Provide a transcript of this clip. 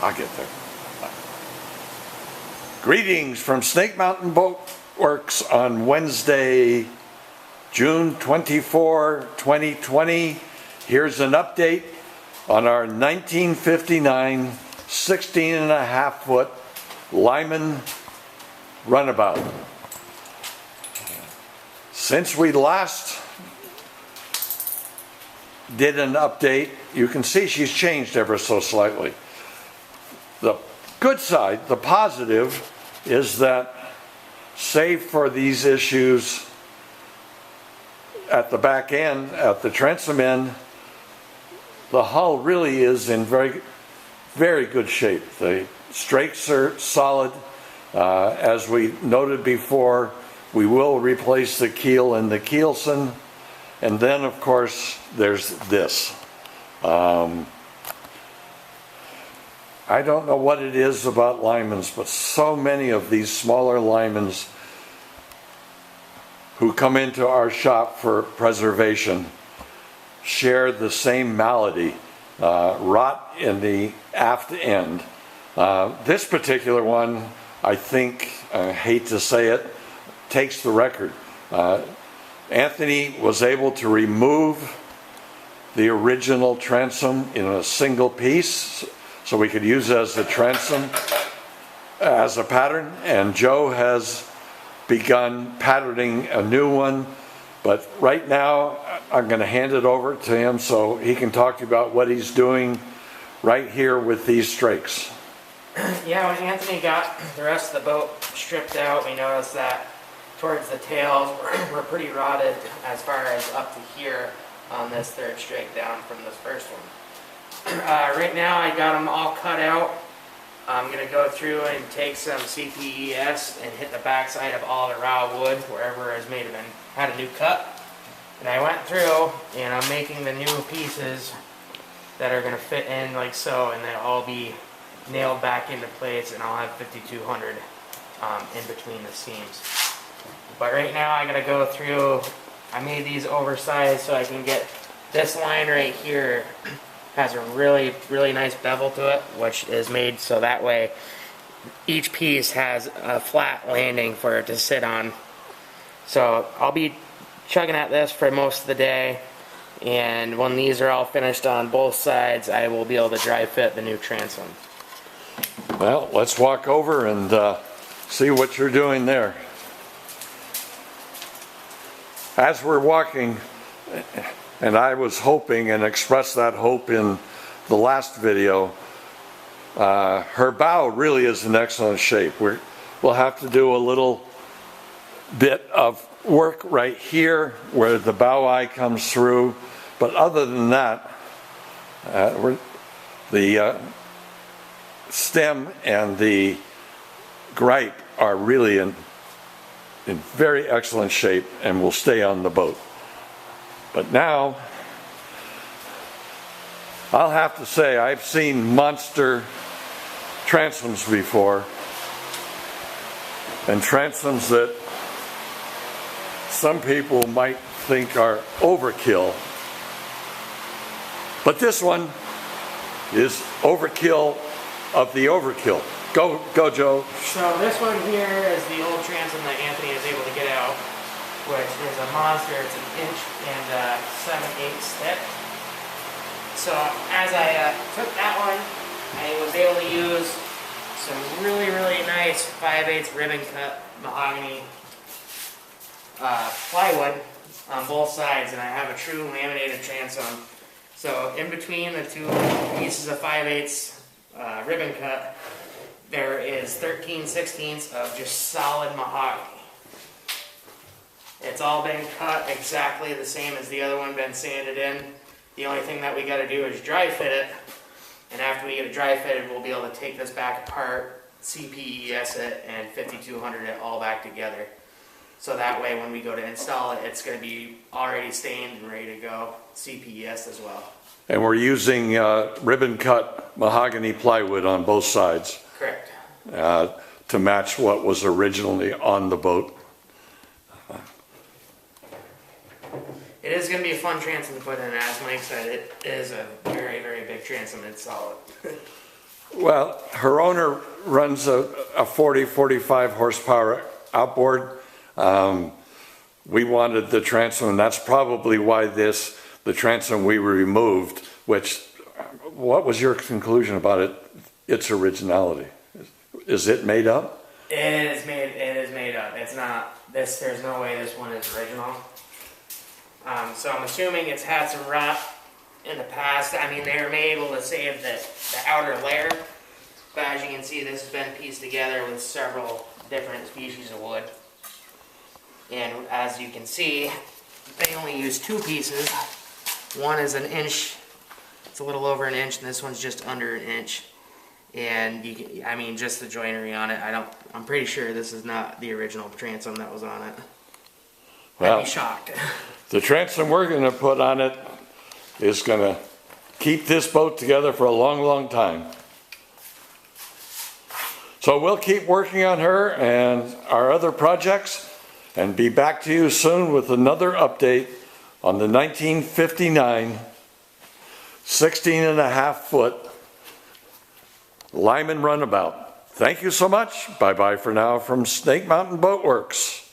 I'll get there. Greetings from Snake Mountain Boatworks on Wednesday, June 24, 2020. Here's an update on our 1959 16.5 foot Lyman Runabout. Since we last did an update, you can see she's changed ever so slightly. The good side, the positive, is that save for these issues at the back end, at the transom end, the hull really is in very, very good shape. The strakes are solid. As we noted before, we will replace the keel and the keelson. And then, of course, there's this. I don't know what it is about Lymans, but so many of these smaller Lymans who come into our shop for preservation share the same malady, rot in the aft end. This particular one, I think, I hate to say it, takes the record. Anthony was able to remove the original transom in a single piece, so we could use it as a transom, as a pattern, and Joe has begun patterning a new one. But right now, I'm going to hand it over to him so he can talk to you about what he's doing right here with these strakes. Yeah, when Anthony got the rest of the boat stripped out, we noticed that towards the tails were pretty rotted as far as up to here on this third strake down from this first one. Right now I got them all cut out. I'm going to go through and take some CPES and hit the backside of all the raw wood wherever has had a new cut. And I went through and I'm making the new pieces that are going to fit in like so, and they'll all be nailed back into place, and I'll have 5200 in between the seams. But right now I gotta go through, I made these oversized so I can get this line right here has a really, really nice bevel to it, which is made so that way each piece has a flat landing for it to sit on. So I'll be chugging at this for most of the day, and when these are all finished on both sides, I will be able to dry fit the new transom. Well, let's walk over and see what you're doing there. As we're walking, and I was hoping and expressed that hope in the last video, her bow really is in excellent shape. We'll have to do a little bit of work right here where the bow eye comes through, but other than that, the stem and the gripe are really in very excellent shape and will stay on the boat. But now, I'll have to say I've seen monster transoms before, and transoms that some people might think are overkill. But this one is overkill of the overkill. Go, Joe. So this one here is the old transom that Anthony was able to get out, which is a monster. It's 1 inch and 7/8 thick. So as I took that one, I was able to use some really, really nice 5/8 ribbon cut mahogany plywood on both sides, and I have a true laminated transom. So in between the two pieces of 5/8 ribbon cut, there is 13/16 of just solid mahogany. It's all been cut exactly the same as the other one, been sanded in. The only thing that we got to do is dry fit it, and after we get it dry fitted, we'll be able to take this back apart, CPES it, and 5200 it all back together. So that way when we go to install it, it's going to be already stained and ready to go, CPES as well. And we're using ribbon cut mahogany plywood on both sides. Correct. To match what was originally on the boat. It is going to be a fun transom to put in, as Mike said. It is a very, very big transom. It's solid. Well, her owner runs a 45 horsepower outboard. We wanted the transom, and that's probably why the transom we removed, which, what was your conclusion about it, its originality? Is it made up? It is made up. It's not, there's no way this one is original. So I'm assuming it's had some rot in the past. I mean, they were able to save the outer layer, but as you can see, this has been pieced together with several different species of wood. And as you can see, they only use two pieces. One is an inch, it's a little over an inch, and this one's just under an inch. And you can, I mean, just the joinery on it, I'm pretty sure this is not the original transom that was on it. Well, I'd be shocked. The transom we're going to put on it is going to keep this boat together for a long, long time. So we'll keep working on her and our other projects and be back to you soon with another update on the 1959 16.5 foot Lyman Runabout. Thank you so much. Bye-bye for now from Snake Mountain Boatworks.